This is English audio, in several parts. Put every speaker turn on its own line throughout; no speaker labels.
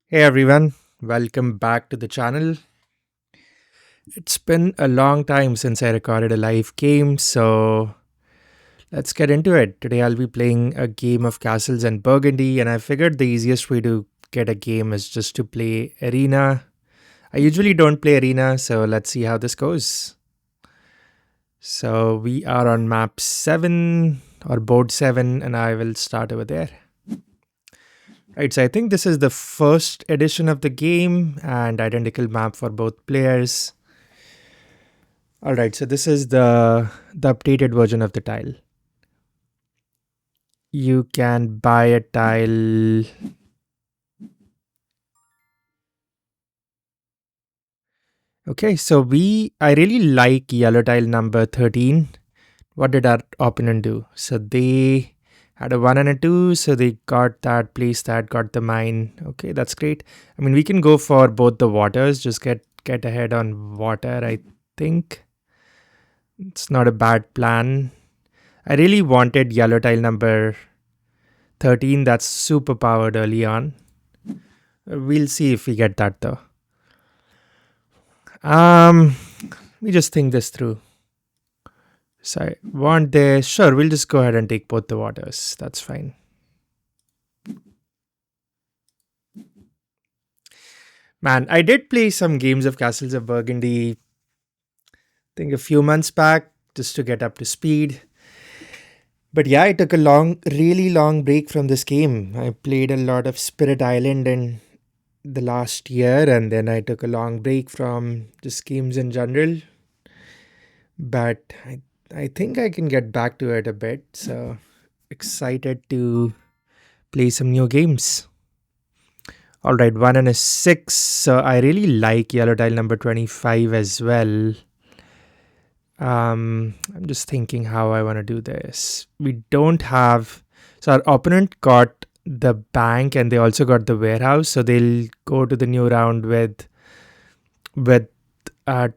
Hey everyone, welcome back to the channel. It's been a long time since I recorded a live game, so let's get into it. Today I'll be playing a game of castles and Burgundy, and I figured the easiest way to get a game is just to play arena. I usually don't play arena, so let's see how this goes. So we are on map 7 or board 7, and I will start over there. Right, so I think this is the first edition of the game and identical map for both players. All right, so this is the updated version of the tile. You can buy a tile. Okay, so I really like yellow tile number 13. What did our opponent do? So they had a 1 and a 2, so they got that, placed that, got the mine. Okay, that's great. I mean, we can go for both the waters, just get ahead on water, I think. It's not a bad plan. I really wanted yellow tile number 13. That's super powered early on. We'll see if we get that though. Um, we just think this through. So I want this. Sure, we'll just go ahead and take both the waters. That's fine. Man, I did play some games of Castles of Burgundy, I think a few months back, just to get up to speed. But yeah, I took a really long break from this game. I played a lot of Spirit Island in the last year, and then I took a long break from just games in general. But I think I can get back to it a bit. So excited to play some new games. All right, 1 and a 6. So I really like yellow tile number 25 as well. I'm just thinking how I want to do this. We don't have. So our opponent got the bank and they also got the warehouse. So they'll go to the new round with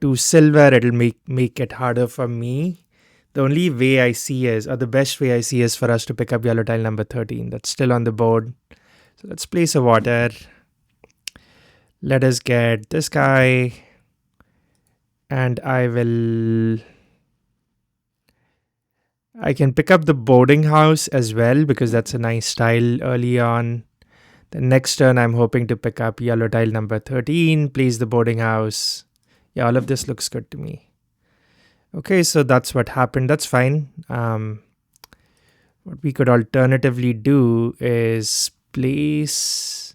two silver. It'll make it harder for me. The only way I see is, or the best way I see is for us to pick up yellow tile number 13. That's still on the board. So let's place a water. Let us get this guy. And I can pick up the boarding house as well because that's a nice tile early on. The next turn, I'm hoping to pick up yellow tile number 13, place the boarding house. Yeah, all of this looks good to me. Okay, so that's what happened. That's fine. What we could alternatively do is place.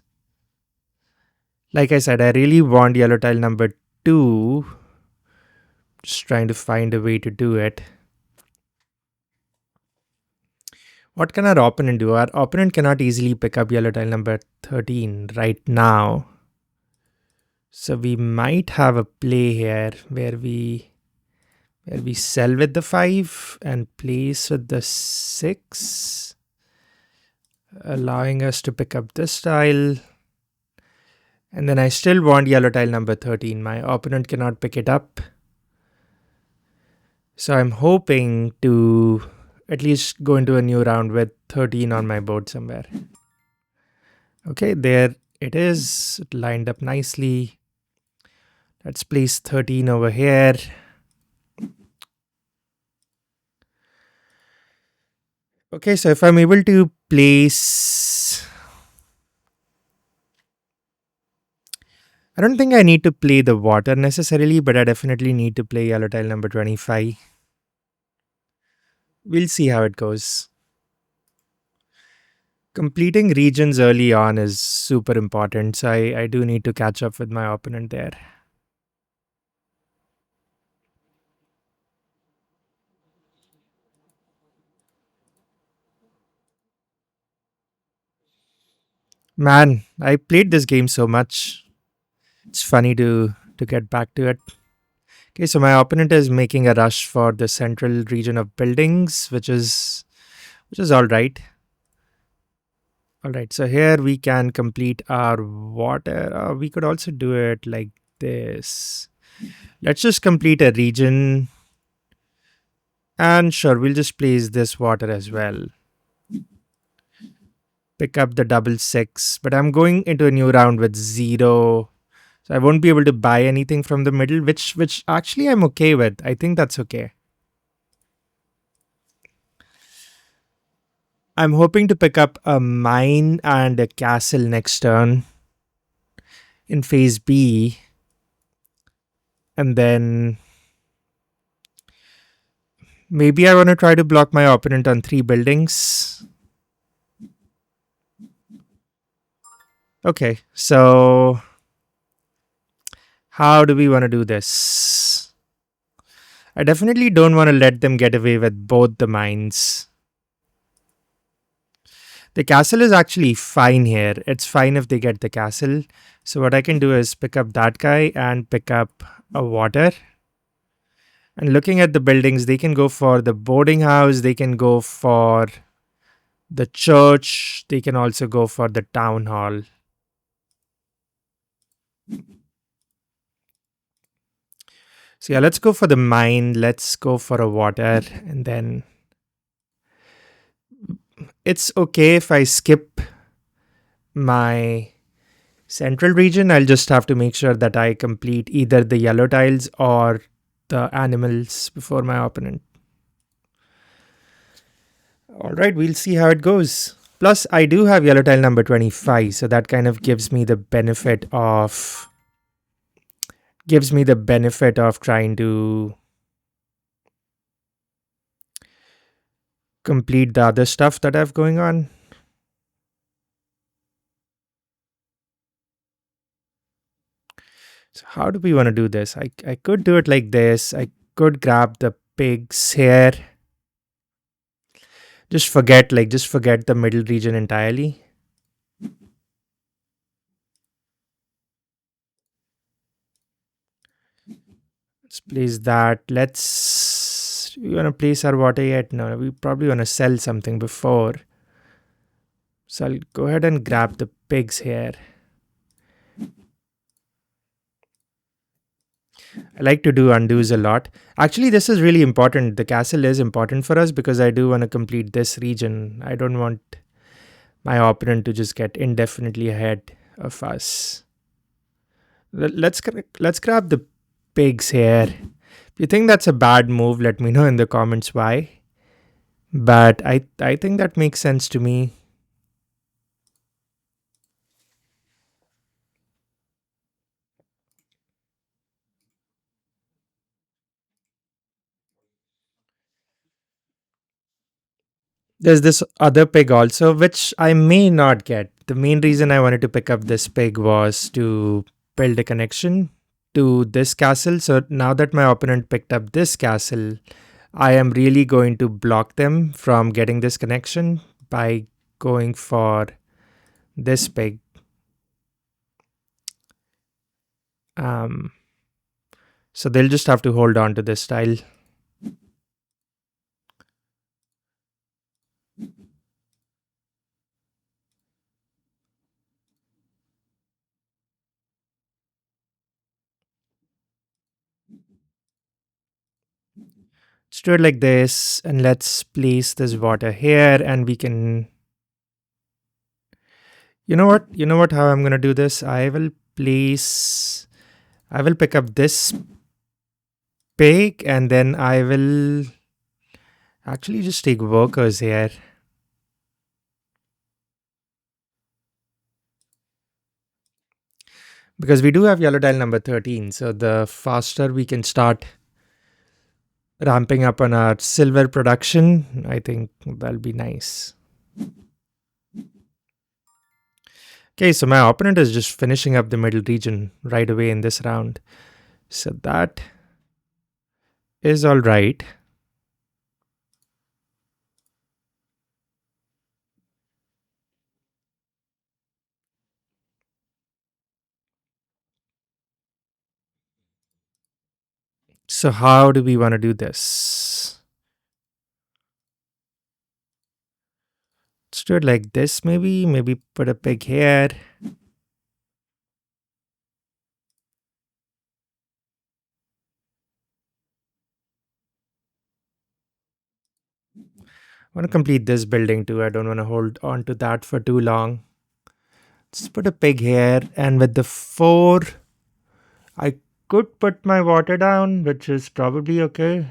Like I said, I really want yellow tile number 2. Just trying to find a way to do it. What can our opponent do? Our opponent cannot easily pick up yellow tile number 13 right now. So we might have a play here where we sell with the 5 and place with the 6, allowing us to pick up this tile. And then I still want yellow tile number 13. My opponent cannot pick it up. So I'm hoping to at least go into a new round with 13 on my board somewhere. Okay, there it is. It lined up nicely. Let's place 13 over here. Okay, so if I'm able to place... I don't think I need to play the water necessarily, but I definitely need to play yellow tile number 25. We'll see how it goes. Completing regions early on is super important, so I do need to catch up with my opponent there. Man, I played this game so much. It's funny to get back to it. Okay, so my opponent is making a rush for the central region of buildings, which is all right. All right, so here we can complete our water. We could also do it like this. Let's just complete a region. And sure, we'll just place this water as well. pick up the double six, but I'm going into a new round with zero. So I won't be able to buy anything from the middle, which actually I'm okay with. I think that's okay. I'm hoping to pick up a mine and a castle next turn in phase B. And then maybe I want to try to block my opponent on 3 buildings. Okay, so how do we want to do this? I definitely don't want to let them get away with both the mines. The castle is actually fine here. It's fine if they get the castle. So what I can do is pick up that guy and pick up a water. And looking at the buildings, they can go for the boarding house, they can go for the church, they can also go for the town hall. So yeah, let's go for the mine, let's go for a water, and then it's okay if I skip my central region. I'll just have to make sure that I complete either the yellow tiles or the animals before my opponent. All right, we'll see how it goes. Plus, I do have yellow tile number 25, so that kind of gives me the benefit of trying to complete the other stuff that I have going on. So how do we want to do this? I could do it like this. I could grab the pigs here. Just forget the middle region entirely. Let's place that. We want to place our water yet? No, we probably want to sell something before. So I'll go ahead and grab the pigs here. I like to do undos a lot. Actually, this is really important. The castle is important for us because I do want to complete this region. I don't want my opponent to just get indefinitely ahead of us. Let's grab the pigs here. If you think that's a bad move, let me know in the comments why. But I think that makes sense to me. There's this other pig also, which I may not get. The main reason I wanted to pick up this pig was to build a connection to this castle. So now that my opponent picked up this castle, I am really going to block them from getting this connection by going for this pig. Um, so they'll just have to hold on to this tile. Let's do it like this, and let's place this water here, and we can. You know what? You know what? How I'm gonna do this? I will pick up this pig, and then I will actually just take workers here. Because we do have yellow tile number 13, so the faster we can start ramping up on our silver production, I think that'll be nice. Okay, so my opponent is just finishing up the middle region right away in this round. So that is all right. So how do we want to do this? Let's do it like this maybe. Maybe put a pig here. want to complete this building too. I don't want to hold on to that for too long. Let's put a pig here, and with the 4, I could put my water down, which is probably okay.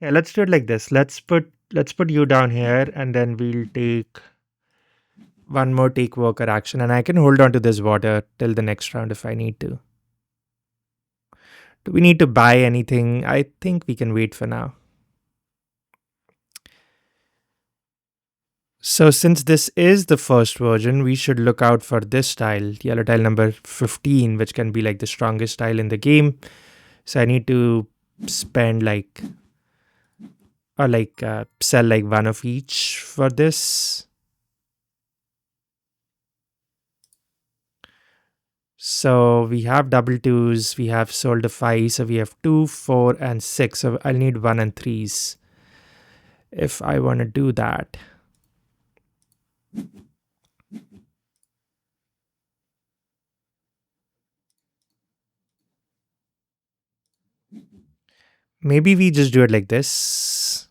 Yeah, let's do it like this. Let's put you down here, and then we'll take one more take worker action, and I can hold on to this water till the next round if I need to. Do we need to buy anything? I think we can wait for now. So since this is the first version, we should look out for this tile, yellow tile number 15, which can be like the strongest tile in the game. So I need to spend like, or like sell like one of each for this. So we have double twos, we have sold a 5, so we have 2, 4, and 6. So I'll need 1 and 3s if I want to do that. Maybe we just do it like this.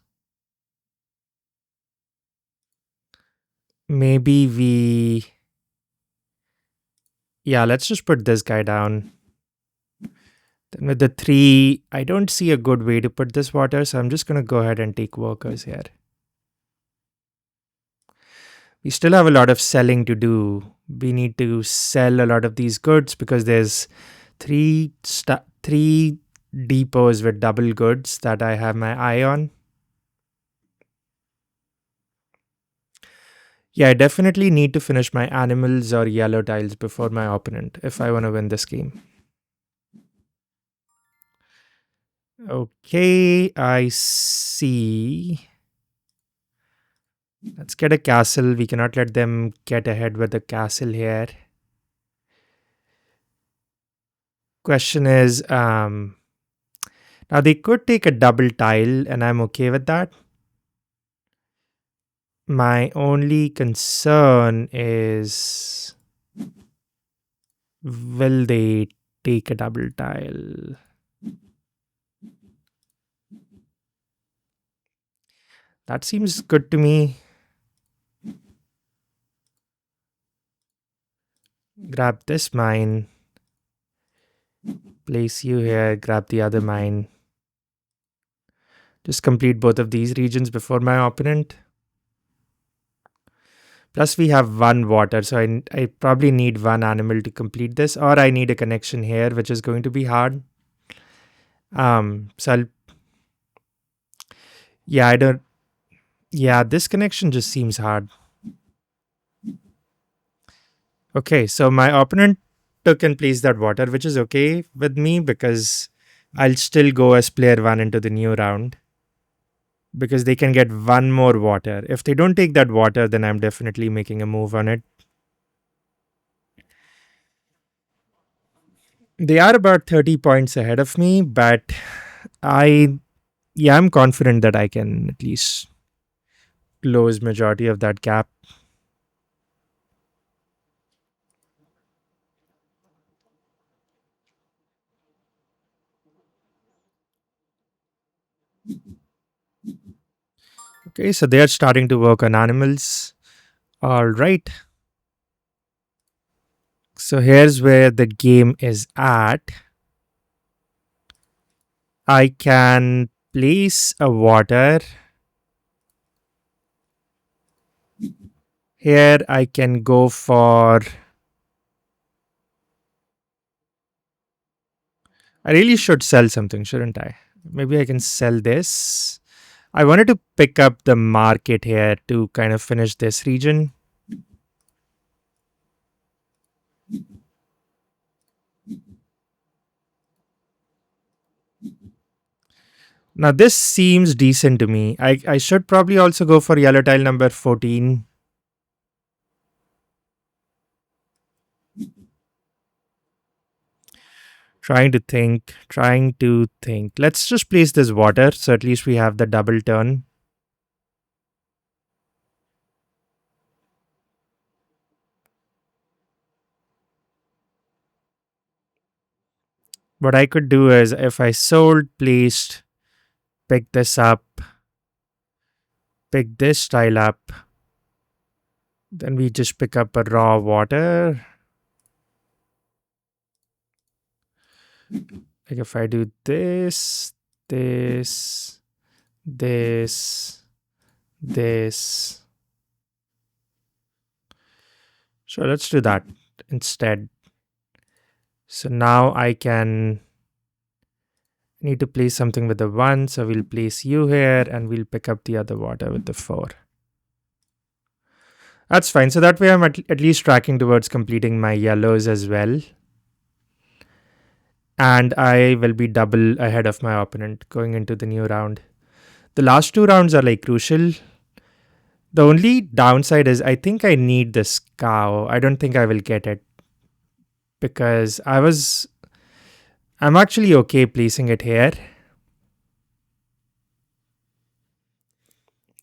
Maybe we. Yeah, let's just put this guy down. Then with the 3, I don't see a good way to put this water, so I'm just going to go ahead and take workers here. We still have a lot of selling to do. We need to sell a lot of these goods because there's three depots with double goods that I have my eye on. Yeah, I definitely need to finish my animals or yellow tiles before my opponent if I want to win this game. Okay, I see. Let's get a castle. We cannot let them get ahead with the castle here. Question is, now they could take a double tile and I'm okay with that. My only concern is, will they take a double tile? That seems good to me. Grab this mine. Place you here. Grab the other mine. Just complete both of these regions before my opponent. Plus we have 1 water, so I probably need 1 animal to complete this, or I need a connection here, which is going to be hard. So I'll, yeah, I don't, yeah, this connection just seems hard. Okay, so my opponent took and placed that water, which is okay with me because I'll still go as player 1 into the new round because they can get 1 more water. If they don't take that water, then I'm definitely making a move on it. They are about 30 points ahead of me, but I'm confident that I can at least close majority of that gap. Okay, so they are starting to work on animals. All right. So here's where the game is at. I can place a water. Here I can go for. I really should sell something, shouldn't I? Maybe I can sell this. I wanted to pick up the market here to kind of finish this region. Now this seems decent to me. I should probably also go for yellow tile number 14. Trying to think. Let's just place this water so at least we have the double turn. What I could do is if I sold, placed, pick this up, pick this tile up, then we just pick up a raw water. Like if I do this, this, this, this. So let's do that instead. So now I can need to place something with the 1. So we'll place you here and we'll pick up the other water with the 4. That's fine. So that way I'm at least tracking towards completing my yellows as well. And I will be double ahead of my opponent going into the new round. The last 2 rounds are like crucial. The only downside is I think I need this cow. I don't think I will get it because I'm actually okay placing it here.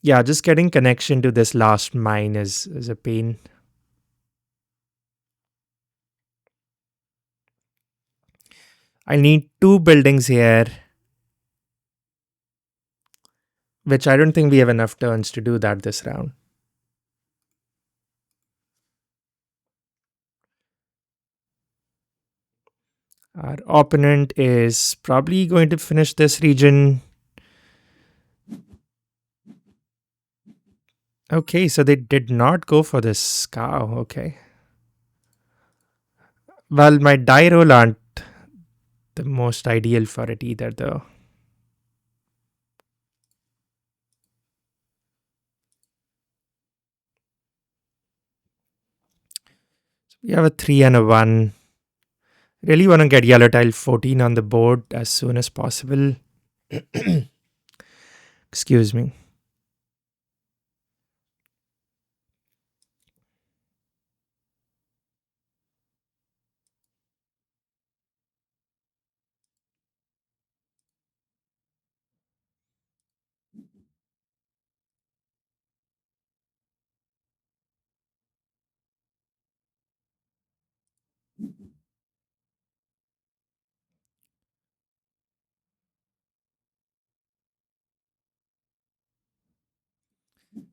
Yeah, just getting connection to this last mine is a pain. I need 2 buildings here, which I don't think we have enough turns to do that this round. Our opponent is probably going to finish this region. Okay, so they did not go for this cow. Okay. Well, my die roll aren't the most ideal for it either, though. So we have a 3 and a 1. Really want to get yellow tile 14 on the board as soon as possible. Excuse me.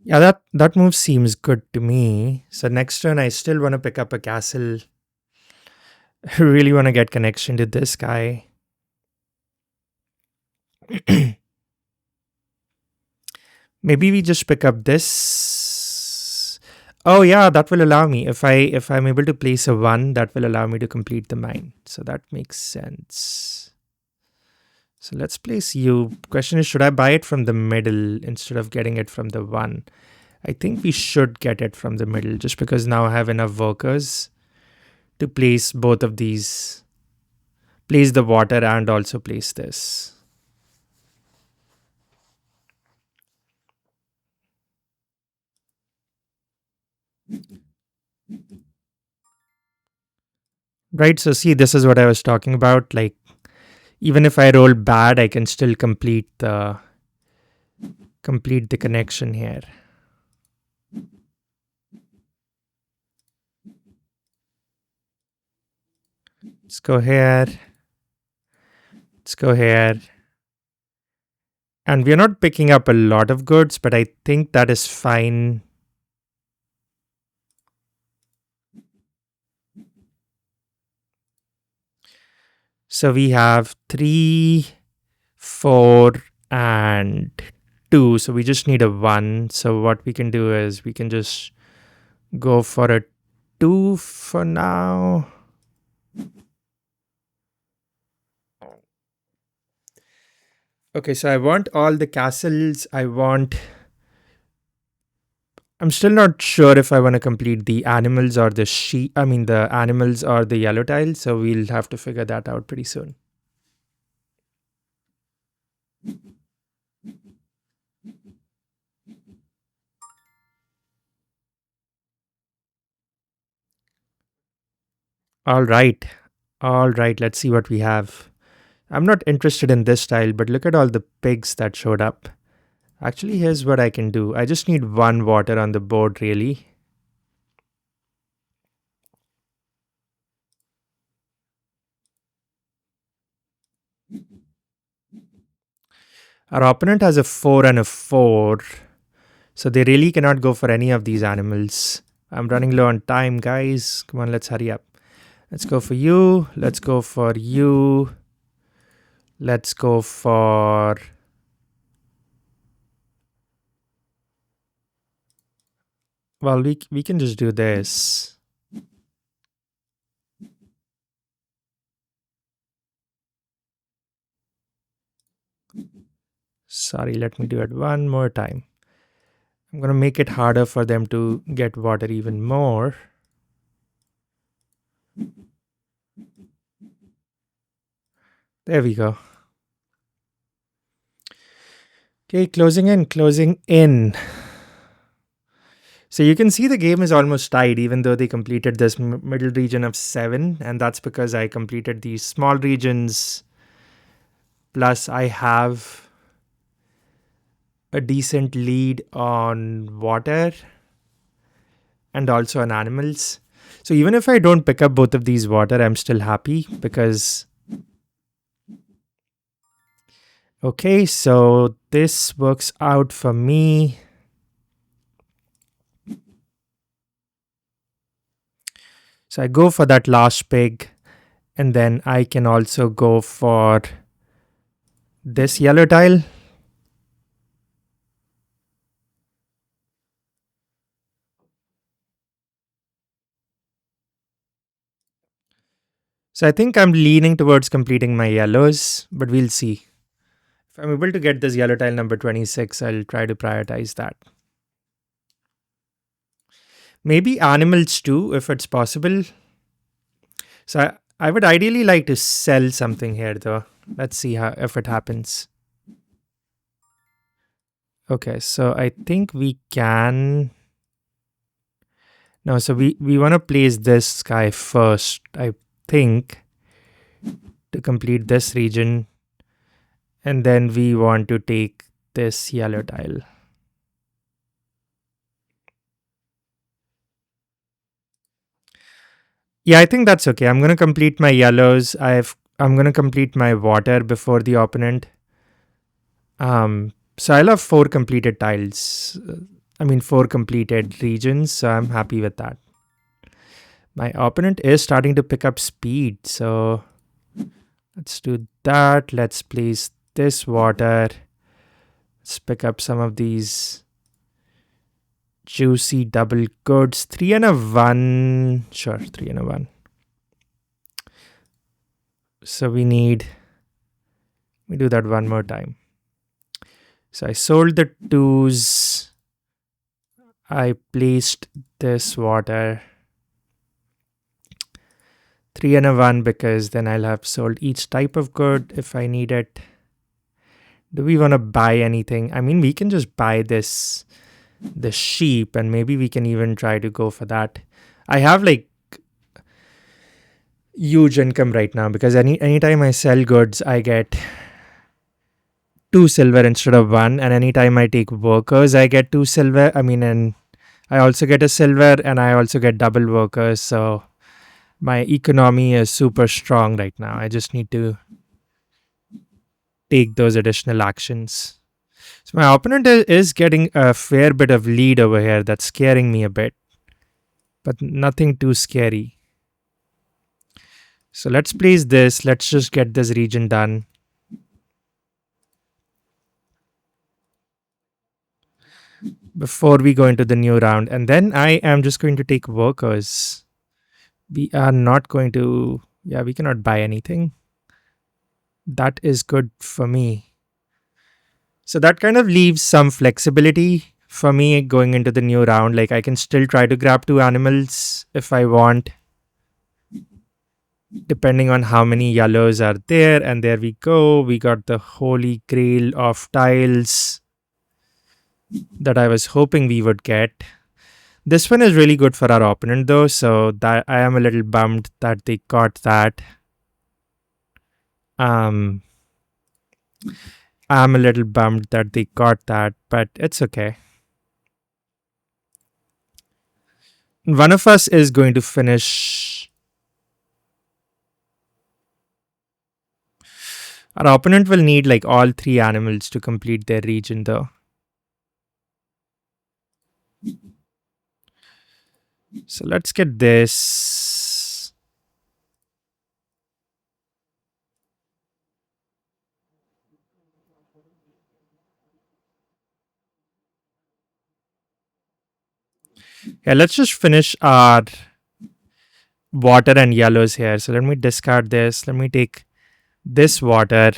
Yeah, that move seems good to me. So next turn, I still want to pick up a castle. I really want to get connection to this guy. Maybe we just pick up this. Oh yeah, that will allow me. If I'm able to place a 1, that will allow me to complete the mine. So that makes sense. So let's place you. Question is, should I buy it from the middle instead of getting it from the 1? I think we should get it from the middle just because now I have enough workers to place both of these. Place the water and also place this. Right, so see, this is what I was talking about. Like, even if I roll bad, I can still complete the connection here. Let's go here. Let's go here. And we're not picking up a lot of goods, but I think that is fine. So we have 3, 4, and 2. So we just need a 1. So what we can do is we can just go for a 2 for now. Okay, so I want all the castles. I'm still not sure if I want to complete the animals or the sheep. I mean, the animals or the yellow tile. So we'll have to figure that out pretty soon. All right. All right. Let's see what we have. I'm not interested in this tile, but look at all the pigs that showed up. Actually, here's what I can do. I just need 1 water on the board, really. Our opponent has a 4 and a 4. So they really cannot go for any of these animals. I'm running low on time, guys. Come on, let's hurry up. Let's go for you. Let's go for you. Let's go for... Well, we can just do this. Sorry, let me do it one more time. I'm going to make it harder for them to get water even more. There we go. Okay, closing in, closing in. So you can see the game is almost tied, even though they completed this middle region of 7. And that's because I completed these small regions. Plus, I have a decent lead on water and also on animals. So even if I don't pick up both of these water, I'm still happy because... Okay, so this works out for me. So I go for that last pig, and then I can also go for this yellow tile. So I think I'm leaning towards completing my yellows, but we'll see. If I'm able to get this yellow tile number 26, I'll try to prioritize that. Maybe animals too, if it's possible. So I would ideally like to sell something here though. Let's see how if it happens. Okay, so I think we can... No, so we want to place this guy first, I think, to complete this region. And then we want to take this yellow tile. Yeah, I think that's okay. I'm going to complete my yellows. I'm going to complete my water before the opponent. So I'll have 4 completed tiles. 4 completed regions. So I'm happy with that. My opponent is starting to pick up speed. So let's do that. Let's place this water. Let's pick up some of these juicy double goods. 3 and a 1. Sure, 3 and a 1. So we do that one more time. So I sold the 2s. I placed this water. 3 and a 1 because then I'll have sold each type of good if I need it. Do we want to buy anything? We can just buy the sheep, and maybe we can even try to go for that. I have huge income right now because anytime I sell goods, I get 2 silver instead of 1, and anytime I take workers, I get 2 silver. And I also get a silver, and I also get double workers. So my economy is super strong right now. I just need to take those additional actions. So my opponent is getting a fair bit of lead over here. That's scaring me a bit, but nothing too scary. So let's place this. Let's just get this region done. Before we go into the new round. And then I am just going to take workers. We are not going to... Yeah, we cannot buy anything. That is good for me. So that kind of leaves some flexibility for me going into the new round. I can still try to grab 2 animals if I want, depending on how many yellows are there. And there we go. We got the holy grail of tiles that I was hoping we would get. This one is really good for our opponent though, so that I am a little bummed that they got that. I'm a little bummed that they got that, but it's okay. One of us is going to finish. Our opponent will need like all three animals to complete their region though. So let's get this. Yeah, let's just finish our water and yellows here. So let me discard this. Let me take this water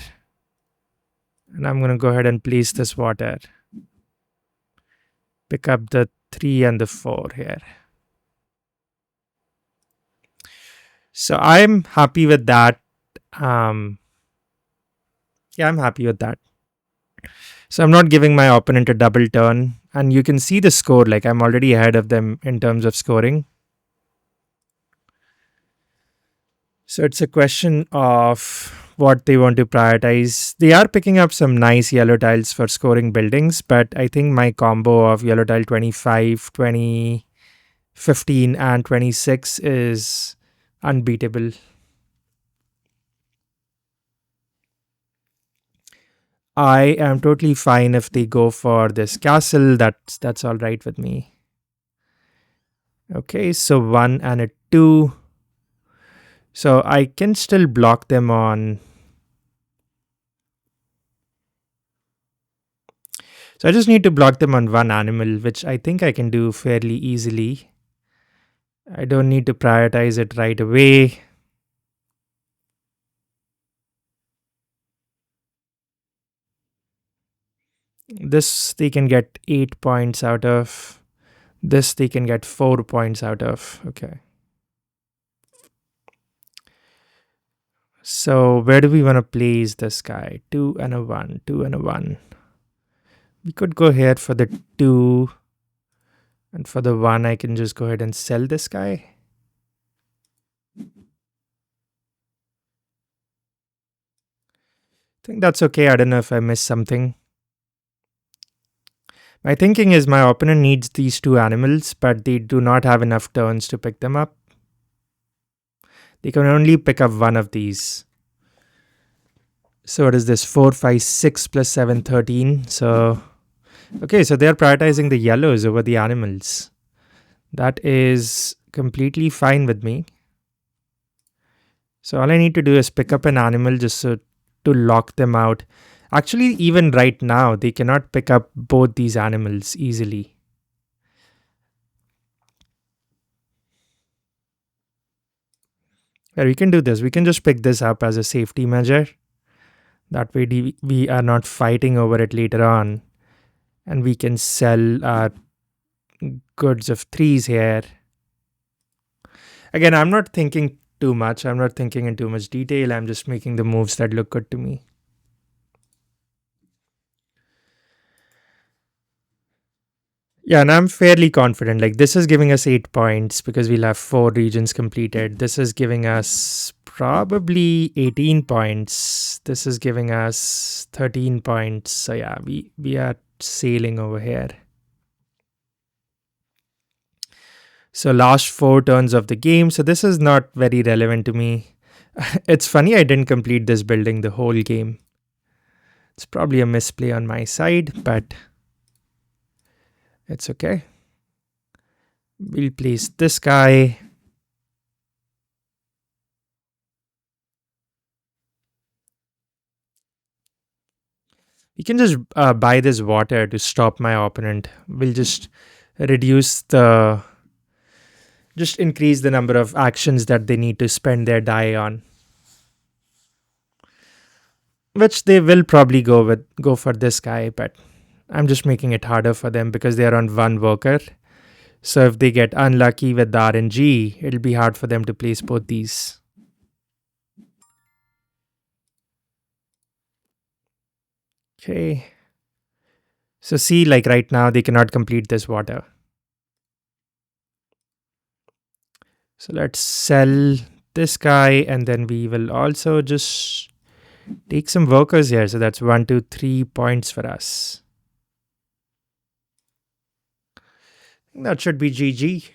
and I'm going to go ahead and place this water. Pick up the 3 and the 4 here. So I'm happy with that. Um, yeah, I'm happy with that. So I'm not giving my opponent a double turn. And you can see the score, like I'm already ahead of them in terms of scoring. So it's a question of what they want to prioritize. They are picking up some nice yellow tiles for scoring buildings, but I think my combo of yellow tile 25, 20, 15, and 26 is unbeatable. I am totally fine if they go for this castle. That's all right with me. Okay, so 1 and a 2. So I can still block them on. So I just need to block them on one animal, which I think I can do fairly easily. I don't need to prioritize it right away. This they can get 8 points out of. This they can get 4 points out of. Okay. So where do we want to place this guy? 2 and a 1, 2 and a 1. We could go here for the 2. And for the 1, I can just go ahead and sell this guy. I think that's okay. I don't know if I missed something. My thinking is my opponent needs these 2 animals, but they do not have enough turns to pick them up. They can only pick up one of these. So what is this? 4, 5, 6 plus 7, 13. So, okay, so they're prioritizing the yellows over the animals. That is completely fine with me. So all I need to do is pick up an animal just so to lock them out. Actually, even right now, they cannot pick up both these animals easily. Yeah, we can do this. We can just pick this up as a safety measure. That way we are not fighting over it later on. And we can sell our goods of 3s here. Again, I'm not thinking too much. I'm not thinking in too much detail. I'm just making the moves that look good to me. Yeah, and I'm fairly confident. Like this is giving us 8 points because we'll have 4 regions completed. This is giving us probably 18 points. This is giving us 13 points. So yeah, we are sailing over here. So last 4 turns of the game. So this is not very relevant to me. It's funny I didn't complete this building the whole game. It's probably a misplay on my side, but it's okay. We'll place this guy. You can just buy this water to stop my opponent. We'll just reduce the, just increase the number of actions that they need to spend their die on. Which they will probably go for this guy, but I'm just making it harder for them because they are on one worker. So if they get unlucky with the RNG, it'll be hard for them to place both these. Okay. So see, like right now, they cannot complete this water. So let's sell this guy and then we will also just take some workers here. So that's 1, 2, 3 points for us. That should be GG.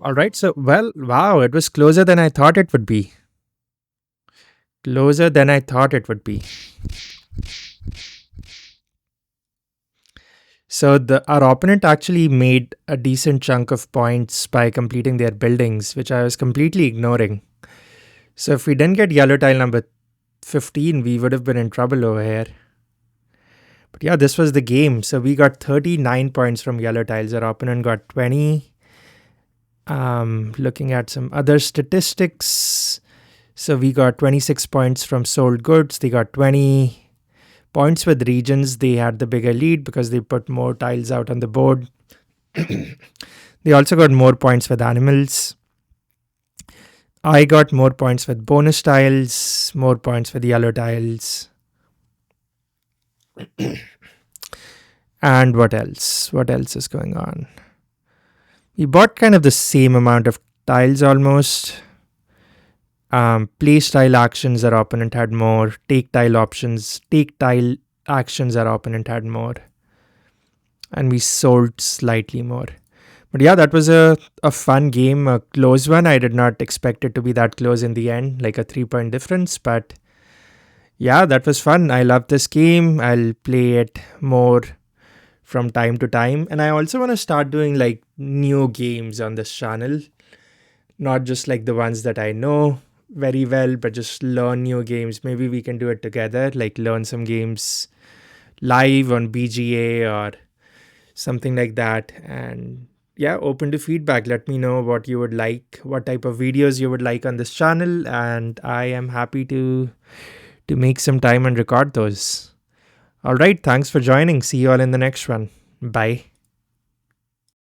All right. So, well, wow, it was closer than I thought it would be. Closer than I thought it would be. So the our opponent actually made a decent chunk of points by completing their buildings, which I was completely ignoring. So if we didn't get yellow tile number 15, we would have been in trouble over here. But yeah, this was the game. So we got 39 points from yellow tiles. Our opponent got 20. Looking at some other statistics. So we got 26 points from sold goods. They got 20 points with regions. They had the bigger lead because they put more tiles out on the board. They also got more points with animals. I got more points with bonus tiles, more points with yellow tiles. And what else? What else is going on? We bought kind of the same amount of tiles almost. Play style actions, our opponent had more. Take tile actions, our opponent had more. And we sold slightly more. But yeah, that was a fun game, a close one. I did not expect it to be that close in the end, like a 3-point difference. But yeah, that was fun. I love this game. I'll play it more from time to time. And I also want to start doing like new games on this channel. Not just like the ones that I know very well, but just learn new games. Maybe we can do it together, like learn some games live on BGA or something like that. And yeah, open to feedback. Let me know what you would like, what type of videos you would like on this channel, and I am happy to make some time and record those. All right, thanks for joining. See you all in the next one. Bye.